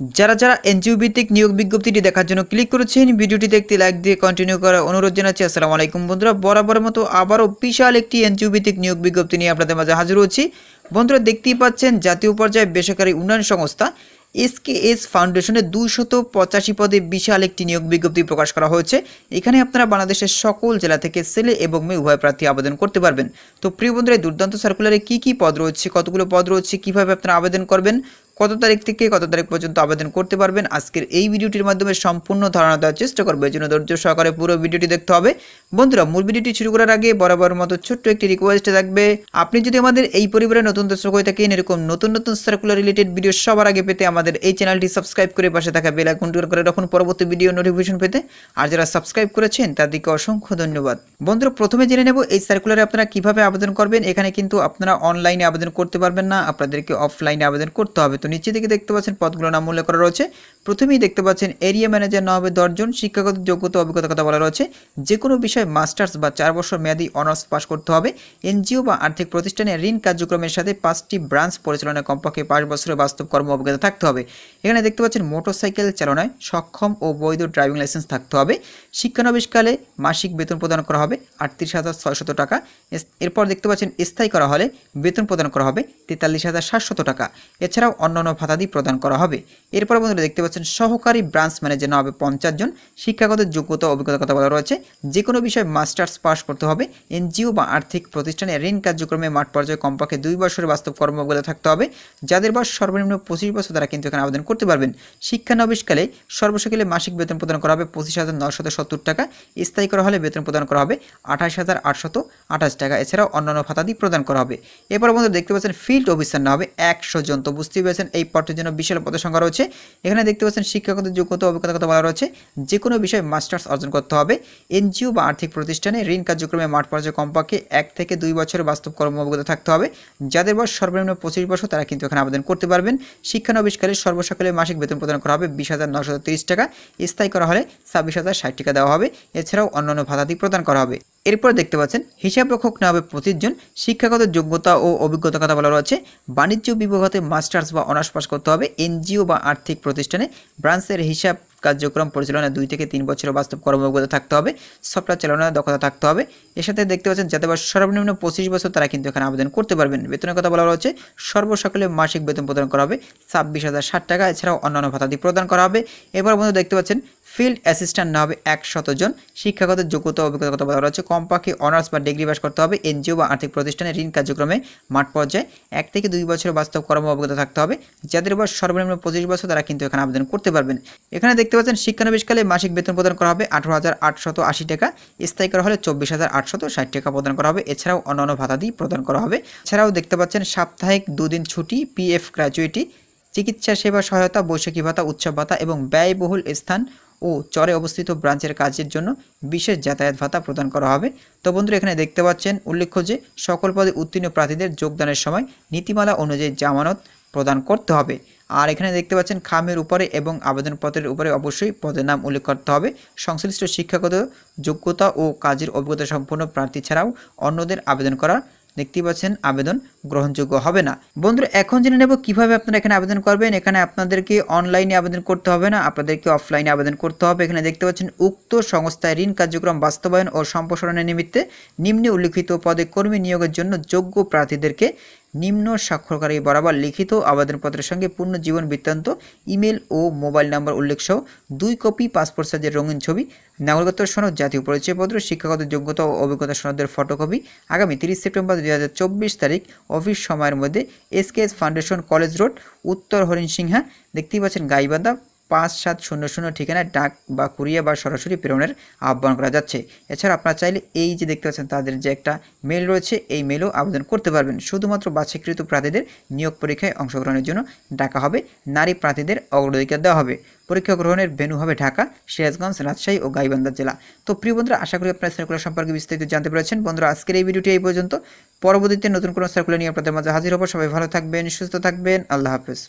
যারা এনজিও ভিত্তিক নিয়োগ বিজ্ঞপ্তিটি দেখার জন্য ক্লিক করেছেন, ভিডিওটি দেখতে লাইক দিয়ে কন্টিনিউ করার অনুরোধ জানাচ্ছি। আসসালামু আলাইকুম বন্ধুরা, বরাবরের মতো আবারও বিশাল একটি এনজিও ভিত্তিক নিয়োগ বিজ্ঞপ্তি নিয়ে আপনাদের মাঝে হাজির হচ্ছি। বন্ধুরা দেখতেই পাচ্ছেন, জাতীয় পর্যায়ে বেসরকারি উন্নয়ন সংস্থা এসকেএস ফাউন্ডেশনে 285 পদে বিশাল একটি নিয়োগ বিজ্ঞপ্তি প্রকাশ করা হয়েছে। এখানে আপনারা বাংলাদেশের সকল জেলা থেকে ছেলে এবং মেয়ে উভয় প্রার্থী আবেদন করতে পারবেন। তো প্রিয় বন্ধুরা, দুর্দান্ত সার্কুলারে কি পদ রয়েছে, কতগুলো পদ রয়েছে, কিভাবে আপনারা আবেদন করবেন, কত তারিখ থেকে কত তারিখ পর্যন্ত আবেদন করতে পারবেন, আজকের এই ভিডিওটির মাধ্যমে সম্পূর্ণ ধারণা দেওয়ার চেষ্টা করবো। এই জন্য ধৈর্য সহকারে পুরো ভিডিওটি দেখতে হবে। বন্ধুরা, মূল ভিডিওটি শুরু করার আগে বরাবর মতো ছোট্ট একটি রিকোয়েস্ট থাকবে, আপনি যদি আমাদের এই পরিবারের নতুন দর্শক হয়ে থাকেন, এরকম নতুন সার্কুলার রিলেটেড ভিডিও সবার আগে পেতে আমাদের এই চ্যানেলটি সাবস্ক্রাইব করে পাশে থাকা বেল আইকনটি করে রাখুন পরবর্তী ভিডিও নোটিফিকেশন পেতে। আর যারা সাবস্ক্রাইব করেছেন তাদেরকে অসংখ্য ধন্যবাদ। বন্ধুরা, প্রথমে জেনে নেব এই সার্কুলারে আপনারা কিভাবে আবেদন করবেন। এখানে কিন্তু আপনারা অনলাইনে আবেদন করতে পারবেন না, আপনাদেরকে অফলাইনে আবেদন করতে হবে। তো নিচে থেকে দেখতে পাচ্ছেন পদগুলোর নাম উল্লেখ করা রয়েছে। প্রথমেই দেখতে পাচ্ছেন এরিয়া ম্যানেজার না হবে 10 জন, শিক্ষাগত যোগ্যতা অভিজ্ঞতার কথা বলা রয়েছে। যে কোনো বিষয়ে মাস্টার্স বা 4 বছর মেয়াদী অনার্স পাস করতে হবে। এনজিও বা আর্থিক প্রতিষ্ঠানে ঋণ কার্যক্রমের সাথে 5টি ব্রাঞ্চ পরিচালনায় কমপক্ষে 5 বছরের বাস্তব কর্ম অভিজ্ঞতা থাকতে হবে। এখানে দেখতে পাচ্ছেন মোটরসাইকেল চালনায় সক্ষম ও বৈধ ড্রাইভিং লাইসেন্স থাকতে হবে। শিক্ষানবিশকালে মাসিক বেতন প্রদান করা হবে 38,600 টাকা। এরপর দেখতে পাচ্ছেন স্থায়ী করা হলে বেতন প্রদান করা হবে 43,700 টাকা। এছাড়াও অন্যান্য ভাতাদি প্রদান করা হবে। এরপর বন্ধুরা দেখতে পাচ্ছেন সহকারী ব্রাঞ্চ ম্যানেজার না হবে 50 জন, শিক্ষাগত যোগ্যতা অভিজ্ঞতার কথা বলা রয়েছে। যে কোনো বিষয়ে মাস্টার্স পাস করতে হবে। এনজিও বা আর্থিক প্রতিষ্ঠানে ঋণ কার্যক্রমে মাঠ পর্যায়ে কমপক্ষে 2 বছরের বাস্তব কর্ম অভিজ্ঞতা থাকতে হবে। যাদের বয়স সর্বনিম্ন 25 বছর তারা কিন্তু এখানে আবেদন করতে পারবেন। শিক্ষানবিশকালে সর্বশেষে মাসিক বেতন প্রদান করা হবে 25,970 টাকা। স্থায়ী করা হলে বেতন প্রদান করা হবে 28,828 টাকা। এছাড়াও অন্যান্য ভাতাদি প্রদান করা হবে। এরপর বন্ধুরা দেখতে পাচ্ছেন ফিল্ড অফিসার না হবে 100 জন। তো বুঝতেই পেরেছেন এই পদের জন্য বিশাল পদের সংখ্যা রয়েছে। এখানে দেখতে পাচ্ছেন শিক্ষাগত যোগ্যতা অভিজ্ঞতার কথা বলা রয়েছে। যে কোনো বিষয়ে মাস্টার্স অর্জন করতে হবে। এনজিও বা আর্থিক প্রতিষ্ঠানে ঋণ কার্যক্রমে মাঠ পর্যায়ে কমপক্ষে 1 থেকে 2 বছরের বাস্তব কর্ম অভিজ্ঞতা থাকতে হবে। যাদের বয়স সর্বনিম্ন 25 বছর তারা কিন্তু এখানে আবেদন করতে পারবেন। শিক্ষানবিশকালে সর্বশেষে মাসিক বেতন প্রদান করা হবে 20,930 টাকা। স্থায়ী করা হলে 26,060 টাকা দেওয়া হবে। এছাড়াও অন্যান্য ভাতাদি প্রদান করা হবে। এরপর দেখতে পাচ্ছেন হিসাবরক্ষক না হবে 25 জন, শিক্ষাগত যোগ্যতা ও অভিজ্ঞতার কথা বলা রয়েছে। বাণিজ্য বিভাগে মাস্টার্স বা অনার্স পাস করতে হবে। এনজিও বা আর্থিক প্রতিষ্ঠানে ব্রাঞ্চের হিসাব কার্যক্রম পরিচালনা 2 থেকে 3 বছরের বাস্তব কর্ম অভিজ্ঞতা থাকতে হবে। সফটওয়্যার চালানোর দক্ষতা থাকতে হবে। এর সাথে দেখতে পাচ্ছেন যাদের বয়স সর্বনিম্ন 25 বছর তারা কিন্তু এখানে আবেদন করতে পারবেন। বেতনের কথা বলা রয়েছে। সর্বসকলে মাসিক বেতন প্রদান করা হবে 26,060 টাকা। এছাড়াও অন্যান্য ভাতাদি প্রদান করা হবে। এবার বন্ধু দেখতে পাচ্ছেন ফিল্ড অ্যাসিস্ট্যান্ট না হবে 100 জন, শিক্ষাগত যোগ্যতা অভিজ্ঞতার কথা বলা রয়েছে। কমপক্ষে অনার্স বা ডিগ্রি পাস করতে হবে। এনজিও বা আর্থিক প্রতিষ্ঠানে ঋণ কার্যক্রমে মাঠ পর্যায়ে 1 থেকে 2 বছরের বাস্তব কর্ম অভিজ্ঞতা থাকতে হবে। যাদের বয়স সর্বনিম্ন 25 বছর তারা কিন্তু এখানে আবেদন করতে পারবেন। এখানে দেখতে পাচ্ছেন শিক্ষানবিশকালে মাসিক বেতন প্রদান করা হবে 18,880 টাকা। স্থায়ী করা হলে 24,860 টাকা প্রদান করা হবে। এছাড়াও অন্যান্য ভাতাদি প্রদান করা হবে। এছাড়াও দেখতে পাচ্ছেন সাপ্তাহিক 2 দিন ছুটি, পিএফ গ্র্যাচুইটি, চিকিৎসা সেবা সহায়তা, বৈশাখী ভাতা, উৎসব ভাতা এবং ব্যয়বহুল স্থান ও চরে অবস্থিত ব্রাঞ্চের কাজের জন্য বিশেষ যাতায়াত ভাতা প্রদান করা হবে। তো বন্ধুরা, এখানে দেখতে পাচ্ছেন উল্লেখ্য যে সকল পদে উত্তীর্ণ প্রার্থীদের যোগদানের সময় নীতিমালা অনুযায়ী জামানত প্রদান করতে হবে। আর এখানে দেখতে পাচ্ছেন খামের উপরে এবং আবেদনপত্রের উপরে অবশ্যই পদের নাম উল্লেখ করতে হবে। সংশ্লিষ্ট শিক্ষাগত যোগ্যতা ও কাজের অভিজ্ঞতা সম্পন্ন প্রার্থী ছাড়াও অন্যদের আবেদন করা দেখতেই পাচ্ছেন আবেদন গ্রহণযোগ্য হবে না। বন্ধুরা, এখন জেনে নেব কিভাবে আপনারা এখানে আবেদন করবেন। এখানে আপনাদেরকে অনলাইনে আবেদন করতে হবে না, আপনাদেরকে অফলাইনে আবেদন করতে হবে। এখানে দেখতে পাচ্ছেন উক্ত সংস্থায় ঋণ কার্যক্রম বাস্তবায়ন ও সম্প্রসারণের নিমিত্তে নিম্নে উল্লিখিত পদে কর্মী নিয়োগের জন্য যোগ্য প্রার্থীদেরকে নিম্ন স্বাক্ষরকারী বরাবর লিখিত আবেদনপত্রের সঙ্গে পূর্ণ জীবন বৃত্তান্ত, ইমেল ও মোবাইল নাম্বার উল্লেখ সহ 2 কপি পাসপোর্ট সাইজের রঙিন ছবি, নাগরিকত্ব সনদ, জাতীয় পরিচয়পত্র, শিক্ষাগত যোগ্যতা ও অভিজ্ঞতা সনদের ফটোকপি আগামী 30 সেপ্টেম্বর 2024 তারিখ অফিস সময়ের মধ্যে এসকেএস ফাউন্ডেশন, কলেজ রোড, উত্তর হরিণসিংহা, দেখতেই পাচ্ছেন গাইবান্ধা 5700 ঠিকানায় ডাক বা কুরিয়া বা সরাসরি প্রেরণের আহ্বান করা যাচ্ছে। এছাড়া আপনারা চাইলে এই যে দেখতে পাচ্ছেন তাদের যে একটা মেল রয়েছে, এই মেলও আবেদন করতে পারবেন। শুধুমাত্র বাছাইকৃত প্রার্থীদের নিয়োগ পরীক্ষায় অংশগ্রহণের জন্য ডাকা হবে। নারী প্রার্থীদের অগ্রাধিকার দেওয়া হবে। পরীক্ষা গ্রহণের ভেন্যু হবে ঢাকা, সিরাজগঞ্জ, রাজশাহী ও গাইবান্ধা জেলা। তো প্রিয় বন্ধুরা, আশা করি আপনারা সার্কুলার সম্পর্কে বিস্তারিত জানতে পেরেছেন। বন্ধুরা, আজকের এই ভিডিওটি এই পর্যন্ত। পরবর্তীতে নতুন কোনো সার্কুলার নিয়ে আপনাদের মাঝে হাজির হব। সবাই ভালো থাকবেন, সুস্থ থাকবেন। আল্লাহ হাফেজ।